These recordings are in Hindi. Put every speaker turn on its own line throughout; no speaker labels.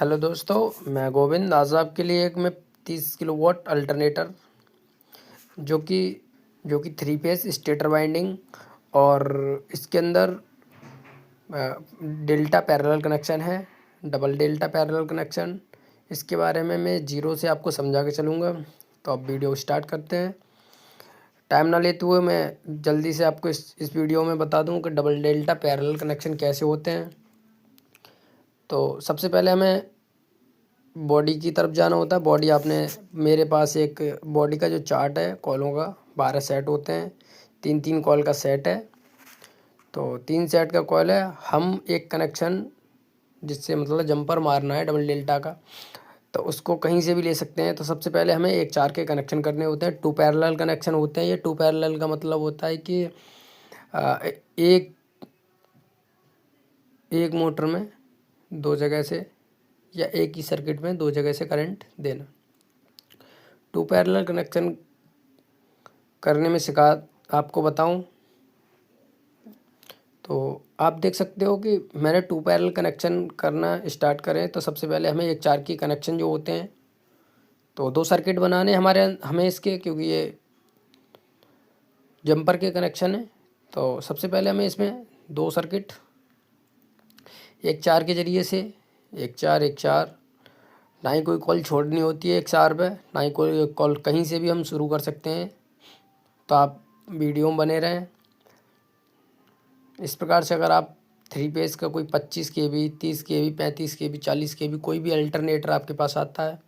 हेलो दोस्तों, मैं गोविंद आज आपके लिए एक मैं 30 किलोवाट अल्टरनेटर जो कि 3 फेस स्टेटर वाइंडिंग और इसके अंदर डेल्टा पैरेलल कनेक्शन है, डबल डेल्टा पैरेलल कनेक्शन। इसके बारे में मैं जीरो से आपको समझा के चलूँगा। तो अब वीडियो स्टार्ट करते हैं। टाइम ना लेते हुए मैं जल्दी से आपको इस वीडियो में बता दूं कि डबल डेल्टा पैरेलल कनेक्शन कैसे होते हैं। तो सबसे पहले हमें बॉडी की तरफ जाना होता है। बॉडी आपने मेरे पास एक बॉडी का जो चार्ट है कॉलों का 12 सेट होते हैं, 3-3 कॉल का सेट है। तो 3 सेट का कॉल है। हम एक कनेक्शन जिससे मतलब जंपर मारना है डबल डेल्टा का, तो उसको कहीं से भी ले सकते हैं। तो सबसे पहले हमें एक 4 के कनेक्शन करने होते हैं। 2 पैरेलल कनेक्शन होते हैं। ये 2 पैरेलल का मतलब होता है कि एक एक मोटर में 2 जगह से या एक ही सर्किट में 2 जगह से करंट देना। 2 पैरेलल कनेक्शन करने में सिखा आपको बताऊं तो आप देख सकते हो कि मैंने 2 पैरेलल कनेक्शन करना स्टार्ट करें तो सबसे पहले हमें एक 4 की कनेक्शन जो होते हैं, तो 2 सर्किट बनाने हमें इसके, क्योंकि ये जंपर के कनेक्शन है। तो सबसे पहले हमें इसमें 2 सर्किट, एक 4 के ज़रिए से, एक 4, ना ही कोई कॉल छोड़नी होती है एक 4 पे, ना ही कोई कॉल कहीं से भी हम शुरू कर सकते हैं। तो आप वीडियो में बने रहें। इस प्रकार से अगर आप 3 फेस का कोई 25 kV, 30 kV, 35 kV, 40 kV कोई भी अल्टरनेटर आपके पास आता है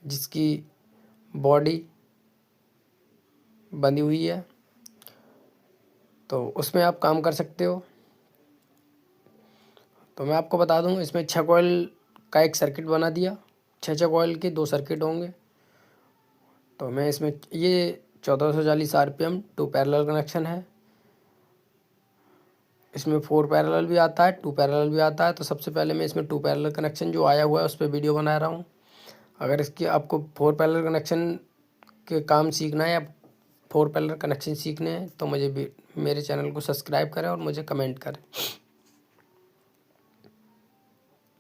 जिसकी बॉडी बंधी हुई है, तो उसमें आप काम कर सकते हो। तो मैं आपको बता दूं, इसमें 6 कॉइल का एक सर्किट बना दिया। 6 कॉइल के 2 सर्किट होंगे। तो मैं इसमें ये 1440 RPM 2 पैरेलल कनेक्शन है। इसमें 4 पैरेलल भी आता है, 2 पैरेलल भी आता है। तो सबसे पहले मैं इसमें 2 पैरेलल कनेक्शन जो आया हुआ है उस पर वीडियो बना रहा हूँ। अगर इसकी आपको 4 पैरेलल कनेक्शन के काम सीखना है या 4 पैरेलल कनेक्शन सीखने हैं तो मुझे मेरे चैनल को सब्सक्राइब करें और मुझे कमेंट करें।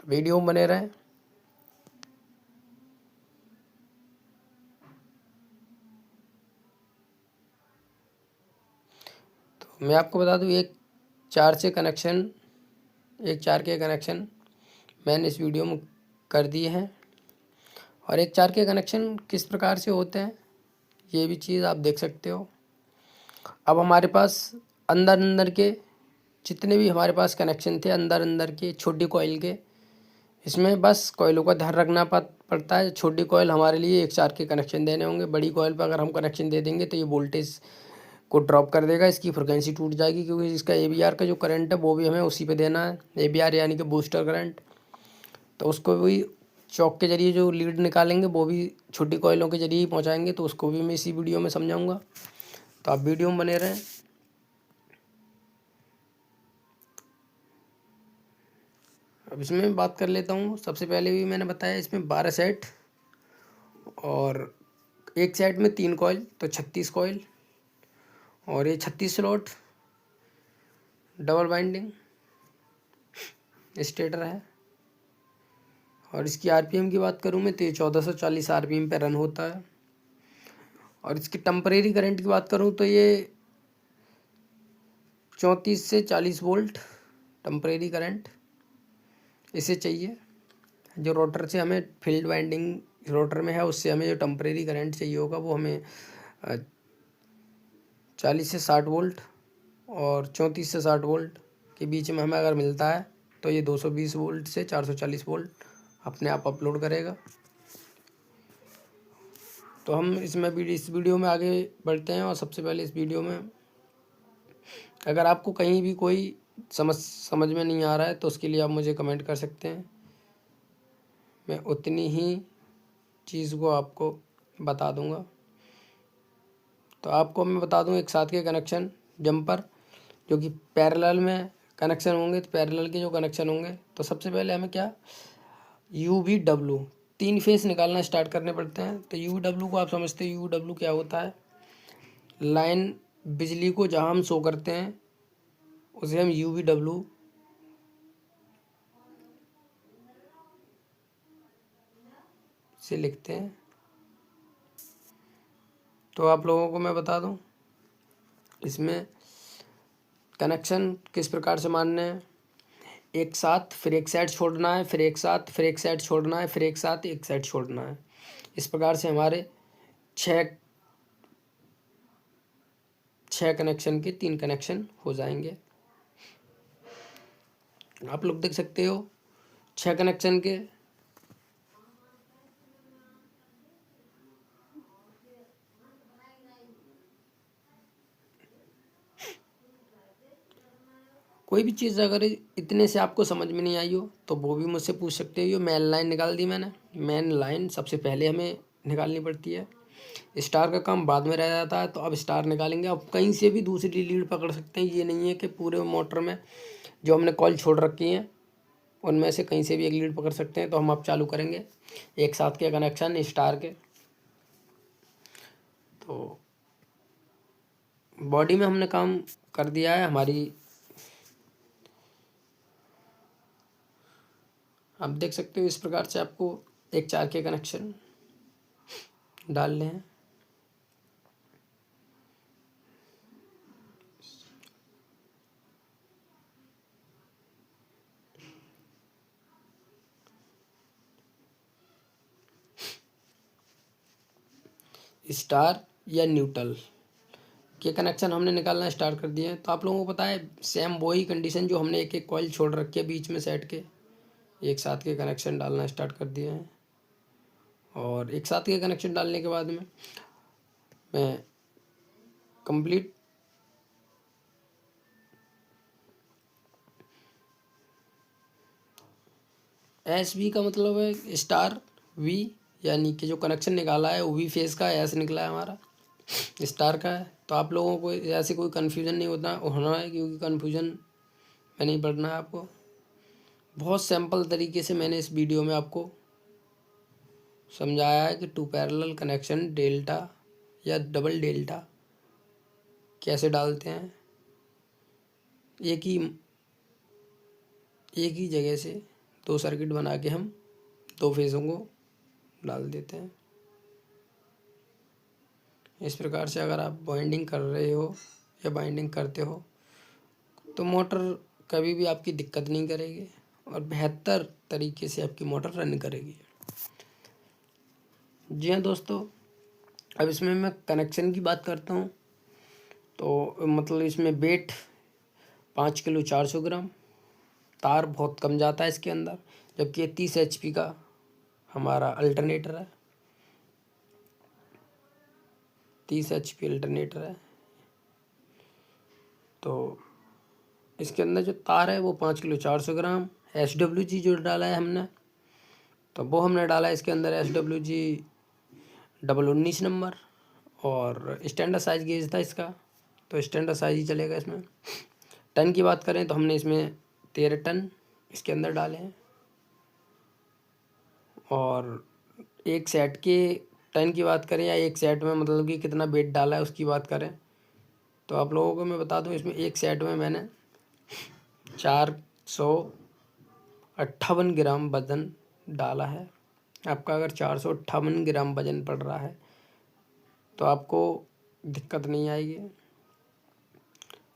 वीडियो में बने रहें। तो मैं आपको बता दूं, एक 4 के कनेक्शन मैंने इस वीडियो में कर दिए हैं। और एक 4 के कनेक्शन किस प्रकार से होते हैं ये भी चीज़ आप देख सकते हो। अब हमारे पास अंदर के जितने भी हमारे पास कनेक्शन थे अंदर के छोटी कॉइल के, इसमें बस कॉइलों का ध्यान रखना पड़ता है। छोटी कॉइल हमारे लिए एक 4 के कनेक्शन देने होंगे। बड़ी कॉइल पर अगर हम कनेक्शन दे देंगे तो ये वोल्टेज को ड्रॉप कर देगा, इसकी फ्रिक्वेंसी टूट जाएगी, क्योंकि इसका AVR का जो करंट है वो भी हमें उसी पे देना है। AVR यानी कि बूस्टर करंट। तो उसको भी चौक के जरिए जो लीड निकालेंगे वो भी छोटी कॉइलों के जरिए ही पहुँचाएँगे। तो उसको भी मैं इसी वीडियो में समझाऊँगा। तो आप वीडियो में बने रहें। अब इसमें बात कर लेता हूँ। सबसे पहले भी मैंने बताया इसमें 12 सेट और एक सेट में 3 कॉइल, तो 36 कॉइल। और ये 36 स्लॉट डबल बाइंडिंग स्टेटर है। और इसकी RPM की बात करूँ मैं तो ये 1440 RPM पे रन होता है। और इसकी टेम्परेरी करंट की बात करूँ तो ये 34 से 40 वोल्ट टेम्परेरी करंट इसे चाहिए। जो रोटर से हमें फील्ड वाइंडिंग रोटर में है उससे हमें जो टेम्परेरी करंट चाहिए होगा वो हमें 40 से 60 वोल्ट और 34 से 60 वोल्ट के बीच में हमें अगर मिलता है तो ये 220 वोल्ट से 440 वोल्ट अपने आप अपलोड करेगा। तो हम इस वीडियो में आगे बढ़ते हैं। और सबसे पहले इस वीडियो में अगर आपको कहीं भी कोई समझ में नहीं आ रहा है तो उसके लिए आप मुझे कमेंट कर सकते हैं। मैं उतनी ही चीज़ को आपको बता दूंगा। तो आपको मैं बता दूं, एक साथ के कनेक्शन जंपर जो कि पैरेलल में कनेक्शन होंगे, तो पैरेलल के जो कनेक्शन होंगे तो सबसे पहले हमें क्या UVW 3 फेस निकालना स्टार्ट करने पड़ते हैं। तो UVW को आप समझते हैं, UVW क्या होता है? लाइन बिजली को जहाँ हम शो करते हैं उसे हम UVW से लिखते हैं। तो आप लोगों को मैं बता दूं इसमें कनेक्शन किस प्रकार से मानने हैं। एक साथ फिर एक साइड छोड़ना है, फिर एक साथ फिर एक साइड छोड़ना है, फिर एक साथ एक साइड छोड़ना है। इस प्रकार से हमारे छः कनेक्शन के 3 कनेक्शन हो जाएंगे। आप लोग देख सकते हो 6 कनेक्शन के कोई भी चीज़ अगर इतने से आपको समझ में नहीं आई हो तो वो भी मुझसे पूछ सकते हो। ये मेन लाइन निकाल दी मैंने। मेन लाइन सबसे पहले हमें निकालनी पड़ती है, स्टार का काम बाद में रह जाता है। तो अब स्टार निकालेंगे। अब कहीं से भी दूसरी लीड पकड़ सकते हैं, ये नहीं है कि पूरे मोटर में जो हमने कॉइल छोड़ रखी हैं उनमें से कहीं से भी एक लीड पकड़ सकते हैं। तो हम अब चालू करेंगे एक साथ के कनेक्शन स्टार के। तो बॉडी में हमने काम कर दिया है हमारी। आप देख सकते हो इस प्रकार से आपको एक 4 के कनेक्शन डालने हैं। स्टार या न्यूट्रल के कनेक्शन हमने निकालना स्टार्ट कर दिए हैं। तो आप लोगों को पता है सेम वही कंडीशन जो हमने एक एक कॉइल छोड़ रखी है बीच में सेट के, एक साथ के कनेक्शन डालना स्टार्ट कर दिए हैं। और एक साथ के कनेक्शन डालने के बाद में मैं कंप्लीट एस वी का मतलब है स्टार वी, यानी कि जो कनेक्शन निकाला है वो वी फेस का एस निकला है हमारा, स्टार का है। तो आप लोगों को ऐसे कोई कन्फ्यूज़न नहीं होना है, क्योंकि कन्फ्यूज़न में नहीं पड़ना है आपको। बहुत सिंपल तरीके से मैंने इस वीडियो में आपको समझाया है कि 2 पैरेलल कनेक्शन डेल्टा या डबल डेल्टा कैसे डालते हैं। एक ही जगह से 2 सर्किट बना के हम 2 फेज़ों को डाल देते हैं। इस प्रकार से अगर आप बाइंडिंग कर रहे हो या बाइंडिंग करते हो तो मोटर कभी भी आपकी दिक्कत नहीं करेगी और बेहतर तरीके से आपकी मोटर रन करेगी। जी हाँ दोस्तों, अब इसमें मैं कनेक्शन की बात करता हूँ। तो मतलब इसमें वेट 5 किलो 400 ग्राम, तार बहुत कम जाता है इसके अंदर, जबकि ये 30 HP का हमारा अल्टरनेटर है। 30 HP अल्टरनेटर है। तो इसके अंदर जो तार है वो 5 किलो 400 ग्राम। SWG जो डाला है हमने, तो वो हमने डाला है इसके अंदर SWG 19 नंबर। और स्टैंडर्ड साइज गेज था इसका, तो स्टैंडर्ड साइज ही चलेगा इसमें। टन की बात करें तो हमने इसमें 13 टन इसके अंदर डाले हैं। और एक सेट के टन की बात करें या एक सेट में मतलब कि कितना वेट डाला है उसकी बात करें तो आप लोगों को मैं बता दूं इसमें एक सेट में मैंने 458 ग्राम वज़न डाला है। आपका अगर 458 ग्राम वज़न पड़ रहा है तो आपको दिक्कत नहीं आएगी।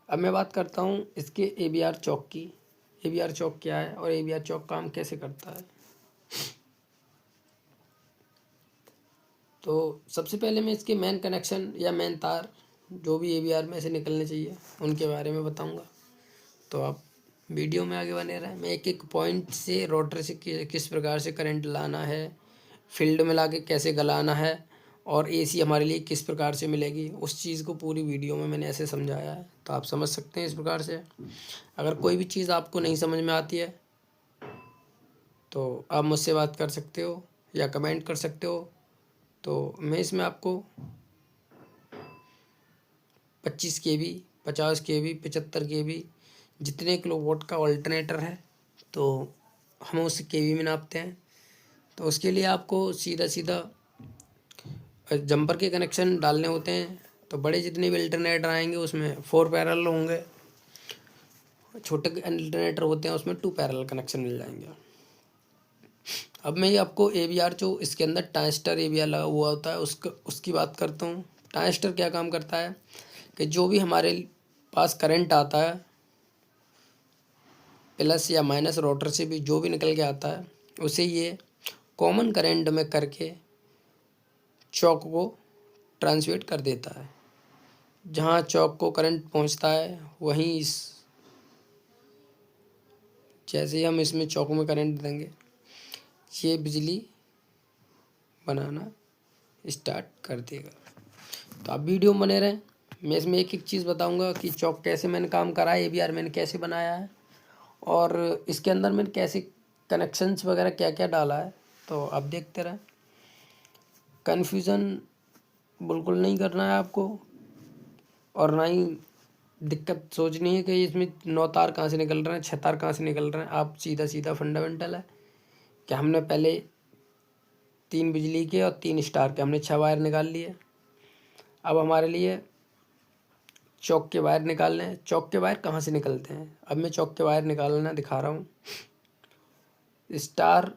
अब मैं बात करता हूँ इसके ABR चौक की। ABR चौक क्या है और ABR चौक काम कैसे करता है। तो सबसे पहले मैं इसके मेन कनेक्शन या मेन तार जो भी ABR में से निकलने चाहिए उनके बारे में बताऊंगा। तो आप वीडियो में आगे बने रहें। मैं एक एक पॉइंट से रोटर से किस प्रकार से करंट लाना है, फील्ड में लाके कैसे गलाना है और AC हमारे लिए किस प्रकार से मिलेगी, उस चीज़ को पूरी वीडियो में मैंने ऐसे समझाया है। तो आप समझ सकते हैं इस प्रकार से। अगर कोई भी चीज़ आपको नहीं समझ में आती है तो आप मुझसे बात कर सकते हो या कमेंट कर सकते हो। तो मैं इसमें आपको 25 kV, 50 kV, 75 kV जितने किलोवाट का अल्टरनेटर है तो हम उस kV में नापते हैं। तो उसके लिए आपको सीधा सीधा जंपर के कनेक्शन डालने होते हैं। तो बड़े जितने भी अल्टरनेटर आएंगे उसमें 4 पैरेलल होंगे, छोटे अल्टरनेटर होते हैं उसमें 2 पैरेलल कनेक्शन मिल जाएंगे। अब मैं ये आपको AVR जो इसके अंदर ट्रांजिस्टर AVR लगा हुआ होता है उसकी बात करता हूँ। ट्रांजिस्टर क्या काम करता है कि जो भी हमारे पास करंट आता है प्लस या माइनस रोटर से भी जो भी निकल के आता है उसे ये कॉमन करंट में करके चौक को ट्रांसमिट कर देता है। जहाँ चौक को करंट पहुँचता है वहीं जैसे ही हम इसमें चौक में करंट देंगे ये बिजली बनाना स्टार्ट कर देगा। तो आप वीडियो में बने रहें। मैं इसमें एक एक चीज़ बताऊंगा कि चौक कैसे मैंने काम करा है, AVR मैंने कैसे बनाया है और इसके अंदर मैंने कैसे कनेक्शंस वगैरह क्या क्या डाला है। तो आप देखते रहें। कन्फ्यूज़न बिल्कुल नहीं करना है आपको और ना ही दिक्कत सोचनी है कि इसमें 9 तार कहाँ से निकल रहे हैं, 6 तार कहाँ से निकल रहे हैं। आप सीधा सीधा फंडामेंटल है कि हमने पहले 3 बिजली के और 3 स्टार के हमने 6 वायर निकाल लिए। अब हमारे लिए चौक के वायर निकालने हैं। चौक के वायर कहाँ से निकलते हैं, अब मैं चौक के वायर निकालना दिखा रहा हूँ। स्टार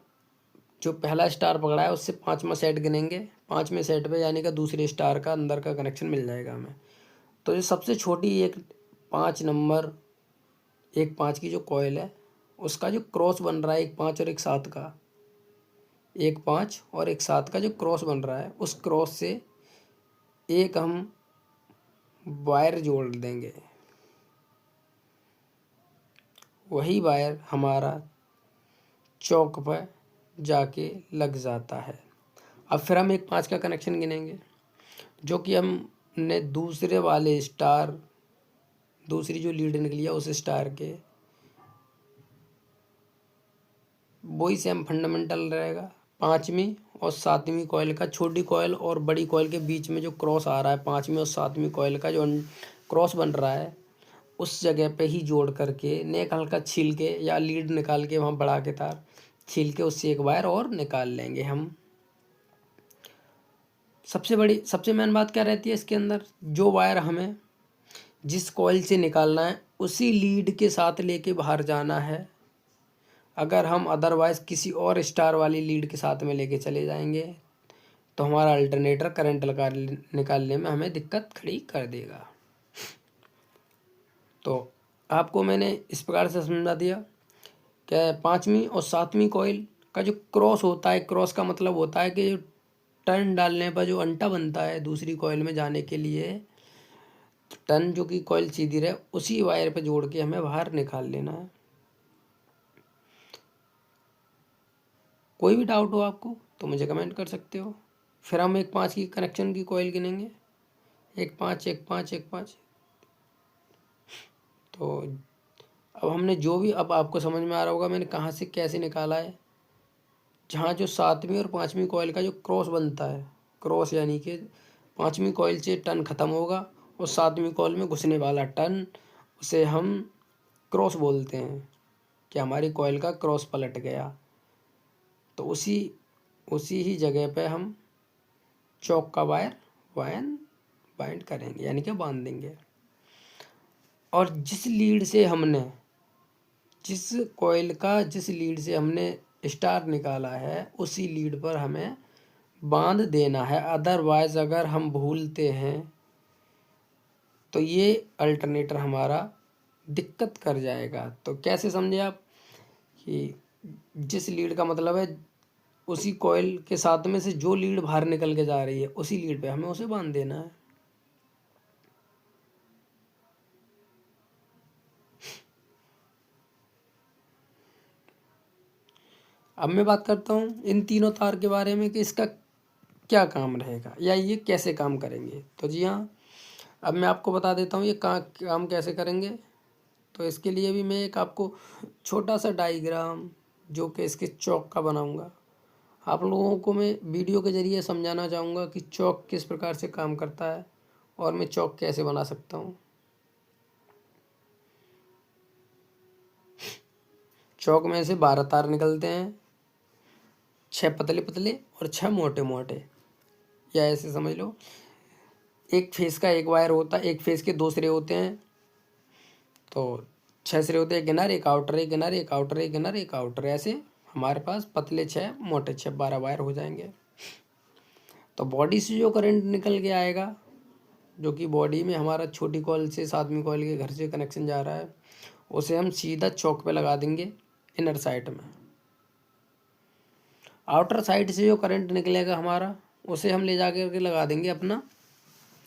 जो पहला स्टार पकड़ा है उससे 5वां सेट गिनेंगे, 5वें सेट पे यानी कि दूसरे स्टार का अंदर का कनेक्शन मिल जाएगा हमें। तो जो सबसे छोटी एक 5 नंबर 1 5 की जो कॉइल है उसका जो क्रॉस बन रहा है 1 5 और 1 7 का, 1 5 और 1 7 का जो क्रॉस बन रहा है उस क्रॉस से एक हम वायर जोड़ देंगे। वही वायर हमारा चौक पर जाके लग जाता है। अब फिर हम 1 5 का कनेक्शन गिनेंगे जो कि हमने दूसरे वाले स्टार, दूसरी जो लीड निकली है उस स्टार के वही सेम फंडामेंटल रहेगा। 5वीं और 7वीं कॉइल का, छोटी कॉइल और बड़ी कॉइल के बीच में जो क्रॉस आ रहा है 5वीं और 7वीं कॉइल का जो क्रॉस बन रहा है उस जगह पे ही जोड़ करके नेक हल्का छील के या लीड निकाल के वहाँ बढ़ा के तार छील के उससे एक वायर और निकाल लेंगे हम। सबसे मेन बात क्या रहती है इसके अंदर, जो वायर हमें जिस कॉइल से निकालना है उसी लीड के साथ लेके बाहर जाना है। अगर हम अदरवाइज़ किसी और स्टार वाली लीड के साथ में लेके चले जाएंगे तो हमारा अल्टरनेटर करंट लगा निकालने में हमें दिक्कत खड़ी कर देगा। तो आपको मैंने इस प्रकार से समझा दिया कि 5वीं और 7वीं कॉइल का जो क्रॉस होता है, क्रॉस का मतलब होता है कि जो टर्न डालने पर जो अंटा बनता है दूसरी कॉइल में जाने के लिए, टर्न जो कि कॉइल सीधी रहे उसी वायर पे जोड़ के हमें बाहर निकाल लेना है। कोई भी डाउट हो आपको तो मुझे कमेंट कर सकते हो। फिर हम 1 5 की कनेक्शन की कॉइल गिनेंगे, 1 5 1 5 1 5। तो अब हमने जो भी, अब आपको समझ में आ रहा होगा मैंने कहाँ से कैसे निकाला है। जहाँ जो 7वीं और 5वीं कॉइल का जो क्रॉस बनता है, क्रॉस यानी कि 5वीं कॉइल से टर्न ख़त्म होगा और 7वीं कॉइल में घुसने वाला टर्न, उसे हम क्रॉस बोलते हैं कि हमारी कॉइल का क्रॉस पलट गया। तो उसी ही जगह पे हम चौक का वायर बाइंड करेंगे यानी कि बांध देंगे। और जिस लीड से हमने स्टार निकाला है उसी लीड पर हमें बांध देना है। अदरवाइज़ अगर हम भूलते हैं तो ये अल्टरनेटर हमारा दिक्कत कर जाएगा। तो कैसे समझे आप कि जिस लीड का मतलब है उसी कॉइल के साथ में से जो लीड बाहर निकल के जा रही है उसी लीड पे हमें उसे बांध देना है। अब मैं बात करता हूँ इन तीनों तार के बारे में कि इसका क्या काम रहेगा या ये कैसे काम करेंगे। तो जी हाँ, अब मैं आपको बता देता हूँ ये काम कैसे करेंगे। तो इसके लिए भी मैं एक आपको छोटा सा डायग्राम जो कि इसके चौक का बनाऊँगा, आप लोगों को मैं वीडियो के ज़रिए समझाना चाहूँगा कि चौक किस प्रकार से काम करता है और मैं चौक कैसे बना सकता हूँ। चौक में से 12 तार निकलते हैं, 6 पतले पतले और 6 मोटे मोटे, या ऐसे समझ लो एक फेस का एक वायर होता है, एक फेस के 2 सिरे होते हैं। तो 6 सिरे होते हैं, एक इनर एक आउटर, एक इनर एक आउटर, एक इनर एक आउटर, ऐसे हमारे पास पतले 6 मोटे 6 12 वायर हो जाएंगे। तो बॉडी से जो करंट निकल के आएगा, जो कि बॉडी में हमारा छोटी कॉइल से 7वीं कॉइल के घर से कनेक्शन जा रहा है, उसे हम सीधा चौक पे लगा देंगे इनर साइड में। आउटर साइड से जो करंट निकलेगा हमारा, उसे हम ले जा करके लगा देंगे अपना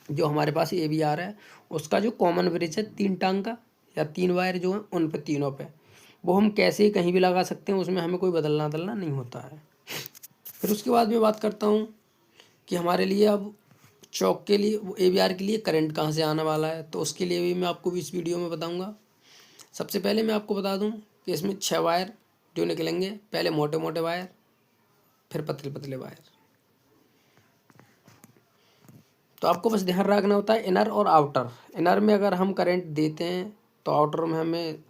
जो हमारे पास AVR है उसका जो कॉमन ब्रिज है 3 टांग का या 3 वायर जो है उन पे, तीनों पे, वो हम कैसे ही कहीं भी लगा सकते हैं, उसमें हमें कोई बदलना नहीं होता है। फिर उसके बाद मैं बात करता हूँ कि हमारे लिए अब चौक के लिए AVR के लिए करंट कहाँ से आने वाला है, तो उसके लिए भी मैं आपको भी इस वीडियो में बताऊँगा। सबसे पहले मैं आपको बता दूँ कि इसमें 6 वायर जो निकलेंगे, पहले मोटे मोटे वायर, फिर पतले पतले वायर। तो आपको बस ध्यान रखना होता है इनर और आउटर। इनर में अगर हम करंट देते हैं तो आउटर में हमें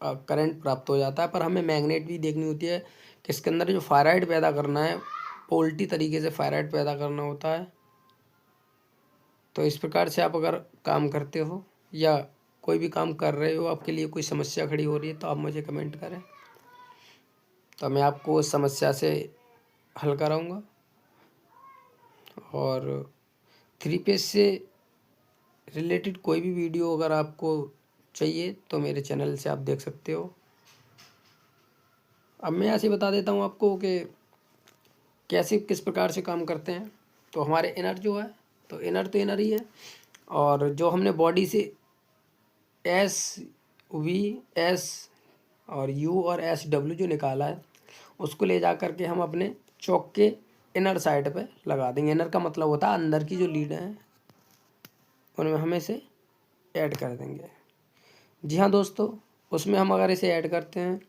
करंट प्राप्त हो जाता है, पर हमें मैग्नेट भी देखनी होती है कि इसके अंदर जो फेराइड पैदा करना है, पोल्टी तरीके से फेराइड पैदा करना होता है। तो इस प्रकार से आप अगर काम करते हो या कोई भी काम कर रहे हो, आपके लिए कोई समस्या खड़ी हो रही है, तो आप मुझे कमेंट करें, तो मैं आपको उस समस्या से हल कराऊंगा। और 3 फेज से रिलेटेड कोई भी वीडियो अगर आपको चाहिए तो मेरे चैनल से आप देख सकते हो। अब मैं ऐसे बता देता हूँ आपको कि कैसे किस प्रकार से काम करते हैं। तो हमारे इनर जो है, तो इनर तो इनर ही है, और जो हमने बॉडी से SV/S और U और SW जो निकाला है, उसको ले जा कर के हम अपने चौक के इनर साइड पे लगा देंगे। इनर का मतलब होता है अंदर की जो लीड है उनमें हम इसे ऐड कर देंगे। जी हाँ दोस्तों, उसमें हम अगर इसे ऐड करते हैं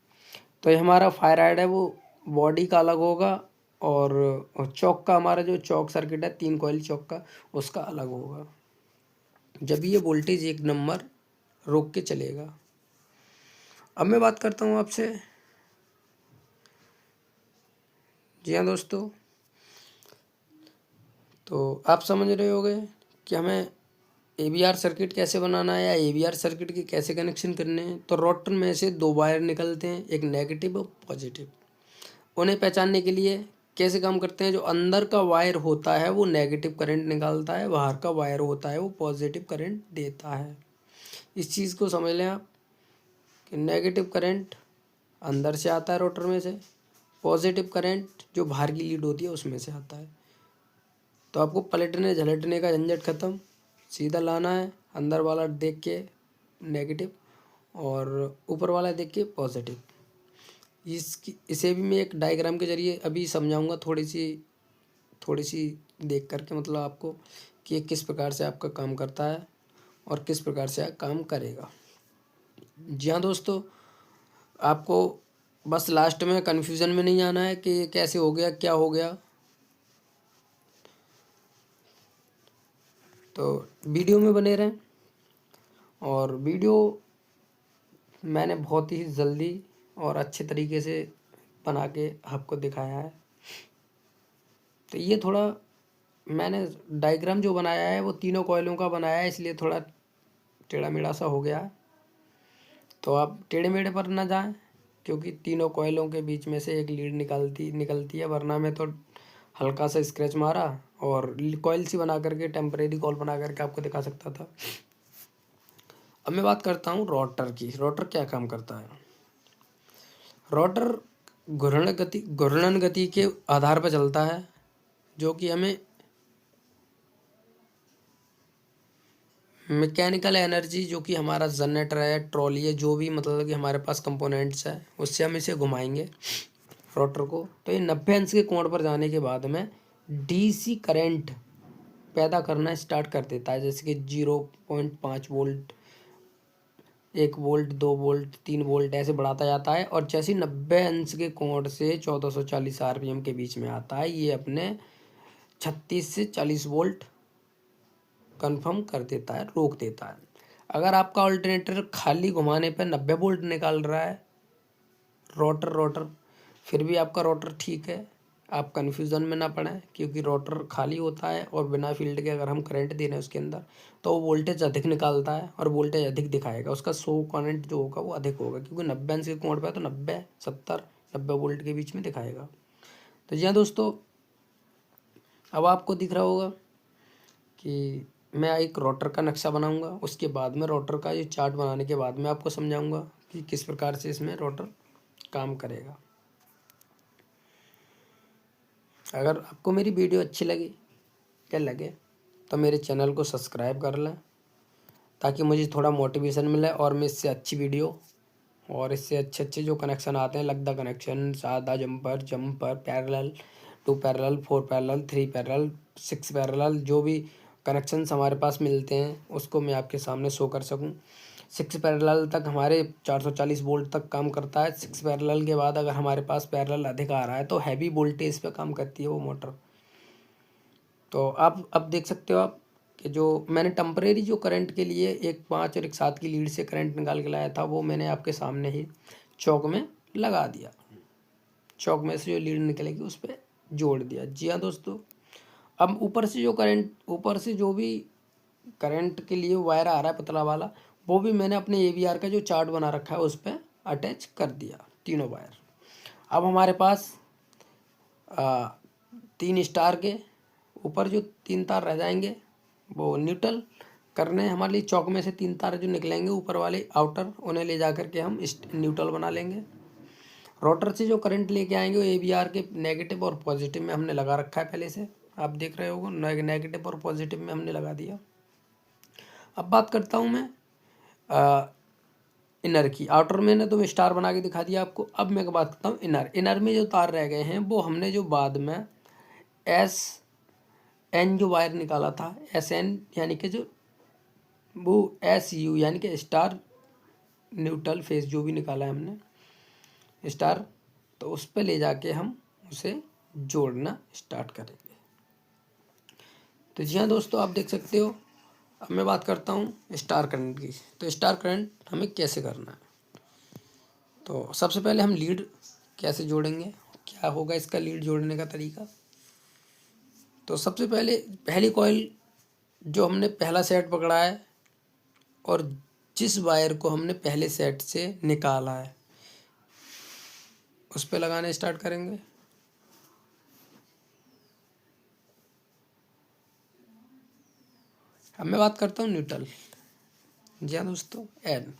तो ये हमारा फेराइड है वो बॉडी का अलग होगा, और चौक का हमारा जो चौक सर्किट है 3 कॉइल चौक का, उसका अलग होगा। जब ये वोल्टेज एक नंबर रोक के चलेगा। अब मैं बात करता हूँ आपसे। जी हाँ दोस्तों, तो आप समझ रहे होंगे कि हमें AVR सर्किट कैसे बनाना है या AVR सर्किट के कैसे कनेक्शन करने हैं। तो रोटर में से 2 वायर निकलते हैं, एक नेगेटिव और पॉजिटिव। उन्हें पहचानने के लिए कैसे काम करते हैं, जो अंदर का वायर होता है वो नेगेटिव करंट निकालता है, बाहर का वायर होता है वो पॉजिटिव करंट देता है। इस चीज़ को समझ लें आप कि नेगेटिव करंट अंदर से आता है रोटर में से, पॉजिटिव करंट जो बाहर की लीड होती है उसमें से आता है। तो आपको पलटने झलटने का झंझट खत्म, सीधा लाना है, अंदर वाला देख के नेगेटिव और ऊपर वाला देख के पॉजिटिव। इसे भी मैं एक डायग्राम के जरिए अभी समझाऊंगा, थोड़ी सी देख करके, मतलब आपको कि ये किस प्रकार से आपका काम करता है और किस प्रकार से काम करेगा। जी हाँ दोस्तों, आपको बस लास्ट में कन्फ्यूज़न में नहीं आना है कि ये कैसे हो गया, क्या हो गया। तो वीडियो में बने रहें, और वीडियो मैंने बहुत ही जल्दी और अच्छे तरीके से बना के आपको दिखाया है। तो ये थोड़ा मैंने डायग्राम जो बनाया है वो तीनों कॉइलों का बनाया है, इसलिए थोड़ा टेढ़ा मेढ़ा सा हो गया है। तो आप टेढ़े मेढ़े पर ना जाएं, क्योंकि तीनों कॉइलों के बीच में से एक लीड निकलती है, वरना मैं तो हल्का सा स्क्रैच मारा और कॉइल सी बना करके, टेम्परेरी कॉइल बना करके आपको दिखा सकता था। अब मैं बात करता हूँ रोटर की। रोटर क्या काम करता है। रोटर घूर्णन गति के आधार पर चलता है, जो कि हमें मैकेनिकल एनर्जी, जो कि हमारा जनरेटर है, ट्रॉली है, जो भी मतलब कि हमारे पास कंपोनेंट्स है, उससे हम इसे घुमाएंगे रोटर को। तो ये 90 अंश के कोण पर जाने के बाद में DC करंट पैदा करना स्टार्ट कर देता है, जैसे कि 0.5 वोल्ट, 1 वोल्ट, 2 वोल्ट, 3 वोल्ट, ऐसे बढ़ाता जाता है। और जैसे 90 अंश के कोण से 1440 RPM के बीच में आता है, ये अपने 36 से 40 वोल्ट कन्फर्म कर देता है, रोक देता है। अगर आपका अल्टरनेटर खाली घुमाने पर 90 वोल्ट निकाल रहा है रोटर, फिर भी आपका रोटर ठीक है, आप कन्फ्यूज़न में ना पड़ें, क्योंकि रोटर खाली होता है और बिना फील्ड के अगर हम करंट दे रहे हैं उसके अंदर, तो वो वोल्टेज अधिक निकालता है और वोल्टेज अधिक दिखाएगा, उसका शो करंट जो होगा वो अधिक होगा, क्योंकि 90 अंश के कोण पे है, तो 90, 70 90 वोल्ट के बीच में दिखाएगा। तो जी हाँ दोस्तों, अब आपको दिख रहा होगा कि मैं एक रोटर का नक्शा बनाऊंगा, उसके बाद में रोटर का ये चार्ट बनाने के बाद मैं आपको समझाऊंगा कि किस प्रकार से इसमें रोटर काम करेगा। अगर आपको मेरी वीडियो अच्छी लगे तो मेरे चैनल को सब्सक्राइब कर लें, ताकि मुझे थोड़ा मोटिवेशन मिले और मैं इससे अच्छी वीडियो और इससे अच्छे जो कनेक्शन आते हैं, लगदा कनेक्शन, सादा jumper, parallel, 2 parallel, 4 parallel, 3 parallel, 6 parallel, जो भी कनेक्शंस हमारे पास मिलते हैं उसको मैं आपके सामने शो कर सकूं। 6 पैरेलल तक हमारे 440 वोल्ट तक काम करता है। 6 पैरेलल के बाद अगर हमारे पास पैरेलल अधिक आ रहा है तो हैवी वोल्टेज पे काम करती है वो मोटर। तो आप अब देख सकते हो आप कि जो मैंने टेम्परेरी जो करंट के लिए एक 5 और एक 7 की लीड से करंट निकाल के लाया था, वो मैंने आपके सामने ही चौक में लगा दिया। चौक में से जो लीड निकलेगी उस पर जोड़ दिया। जी हाँ दोस्तों, अब ऊपर से जो भी करंट के लिए वायर आ रहा है पतला वाला, वो भी मैंने अपने AVR का जो चार्ट बना रखा है उस पर अटैच कर दिया, तीनों वायर। अब हमारे पास 3 स्टार के ऊपर जो 3 तार रह जाएंगे वो न्यूट्रल करने हमारे लिए। चौक में से 3 तार जो निकलेंगे ऊपर वाले आउटर, उन्हें ले जा कर के हम न्यूट्रल बना लेंगे। रोटर से जो करंट लेके आएंगे वो AVR के नेगेटिव और पॉजिटिव में हमने लगा रखा है पहले से, आप देख रहे होगे, नेगेटिव और पॉजिटिव में हमने लगा दिया। अब बात करता हूँ मैं इनर की। आउटर मैंने तो स्टार बना के दिखा दिया आपको। अब मैं बात करता हूँ इनर में जो तार रह गए हैं वो हमने जो बाद में SN जो वायर निकाला था, SN यानी कि जो वो SU यानी कि स्टार न्यूट्रल फेस जो भी निकाला है हमने स्टार, तो उस पर ले जाके हम उसे जोड़ना स्टार्ट करेंगे। तो जी हाँ दोस्तों, आप देख सकते हो। अब मैं बात करता हूँ स्टार करंट की। तो स्टार करंट हमें कैसे करना है, तो सबसे पहले हम लीड कैसे जोड़ेंगे, क्या होगा इसका लीड जोड़ने का तरीका। तो सबसे पहले पहली कॉइल जो हमने पहला सेट पकड़ा है और जिस वायर को हमने पहले सेट से निकाला है उस पे लगाने स्टार्ट करेंगे। अब मैं बात करता हूँ न्यूट्रल। जी हाँ दोस्तों, एन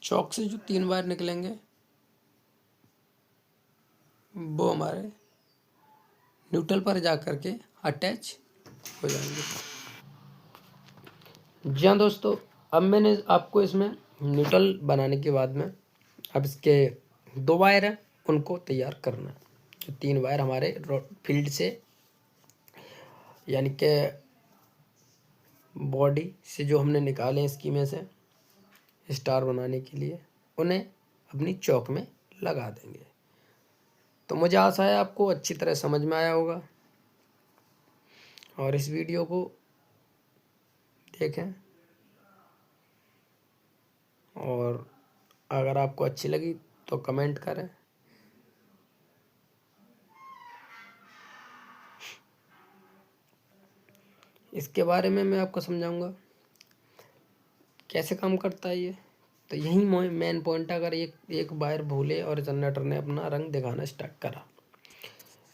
चौक से जो 3 वायर निकलेंगे वो हमारे न्यूट्रल पर जा कर के अटैच हो जाएंगे। जी हाँ दोस्तों, अब मैंने आपको इसमें न्यूट्रल बनाने के बाद में अब इसके 2 वायर हैं उनको तैयार करना है। जो 3 वायर हमारे फील्ड से यानी कि बॉडी से जो हमने निकाले हैं इसकी में से स्टार बनाने के लिए, उन्हें अपनी चौक में लगा देंगे। तो मुझे आशा है आपको अच्छी तरह समझ में आया होगा और इस वीडियो को देखें और अगर आपको अच्छी लगी तो कमेंट करें। इसके बारे में मैं आपको समझाऊंगा कैसे काम करता है ये। तो यही मेन पॉइंट है। अगर एक वायर भूले और जनरेटर ने अपना रंग दिखाना स्टार्ट करा,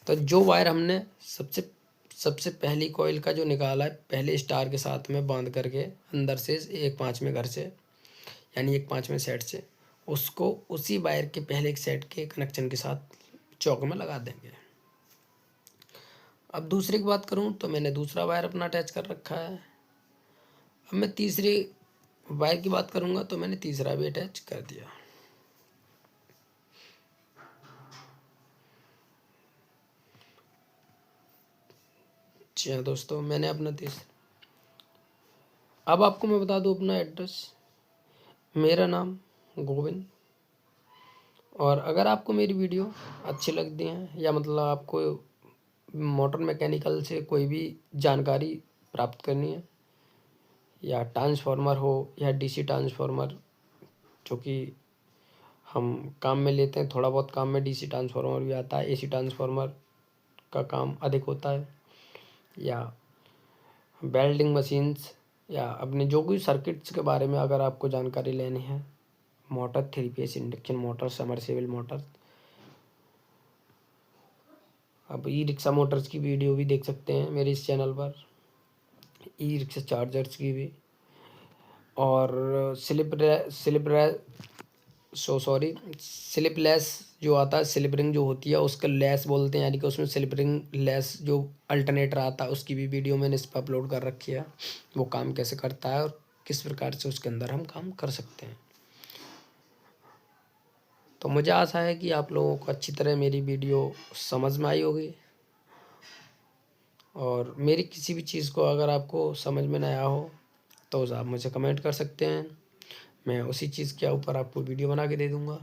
तो जो वायर हमने सबसे पहली कॉइल का जो निकाला है पहले स्टार के साथ में बांध करके अंदर से 1/5 घर से यानी 1/5 सेट से, उसको उसी वायर के पहले एक सेट के कनेक्शन के साथ चौक में लगा देंगे। अब दूसरे की बात करूं तो मैंने दूसरा वायर अपना अटैच कर रखा है। अब मैं तीसरे वायर की बात करूंगा तो मैंने तीसरा भी अटैच कर दिया। जी हाँ दोस्तों, मैंने अपना अब आपको मैं बता दूं अपना एड्रेस। मेरा नाम गोविंद। और अगर आपको मेरी वीडियो अच्छी लगती है या मतलब आपको मोटर मैकेनिकल से कोई भी जानकारी प्राप्त करनी है या ट्रांसफार्मर हो या DC ट्रांसफार्मर, जो कि हम काम में लेते हैं, थोड़ा बहुत काम में DC ट्रांसफार्मर भी आता है, AC ट्रांसफार्मर का काम अधिक होता है, या वेल्डिंग मशीन्स या अपने जो कोई सर्किट्स के बारे में अगर आपको जानकारी लेनी है, motor 3 phase induction motor, submersible motor, आप ई रिक्शा मोटर्स की वीडियो भी देख सकते हैं मेरे इस चैनल पर, ई रिक्शा चार्जर्स की भी। और स्लिपलेस जो आता है, स्लिप रिंग जो होती है उसका लेस बोलते हैं, यानी कि उसमें स्लिप रिंग लेस जो अल्टरनेटर आता है उसकी भी वीडियो मैंने इस पर अपलोड कर रखी है, वो काम कैसे करता है और किस प्रकार से उसके अंदर हम काम कर सकते हैं। तो मुझे आशा है कि आप लोगों को अच्छी तरह मेरी वीडियो समझ में आई होगी, और मेरी किसी भी चीज़ को अगर आपको समझ में ना आया हो तो आप मुझे कमेंट कर सकते हैं, मैं उसी चीज़ के ऊपर आपको वीडियो बना के दे दूँगा।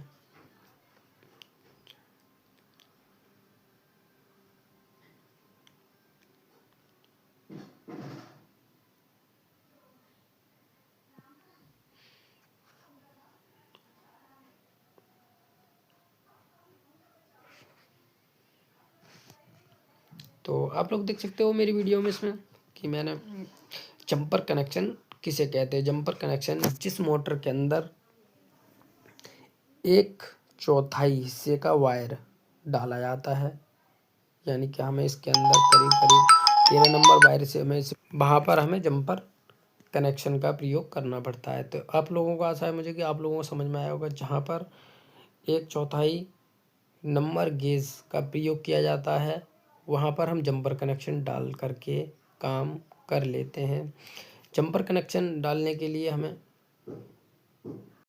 तो आप लोग देख सकते हो मेरी वीडियो में इसमें कि मैंने जंपर कनेक्शन किसे कहते हैं। जंपर कनेक्शन जिस मोटर के अंदर 1/4 हिस्से का वायर डाला जाता है, यानी कि हमें इसके अंदर करीब करीब 13 नंबर वायर से हमें वहाँ पर हमें जंपर कनेक्शन का प्रयोग करना पड़ता है। तो आप लोगों को आशा है मुझे कि आप लोगों को समझ में आया होगा, जहाँ पर 1/4 नंबर गेज का प्रयोग किया जाता है वहाँ पर हम जंपर कनेक्शन डाल करके काम कर लेते हैं। जंपर कनेक्शन डालने के लिए हमें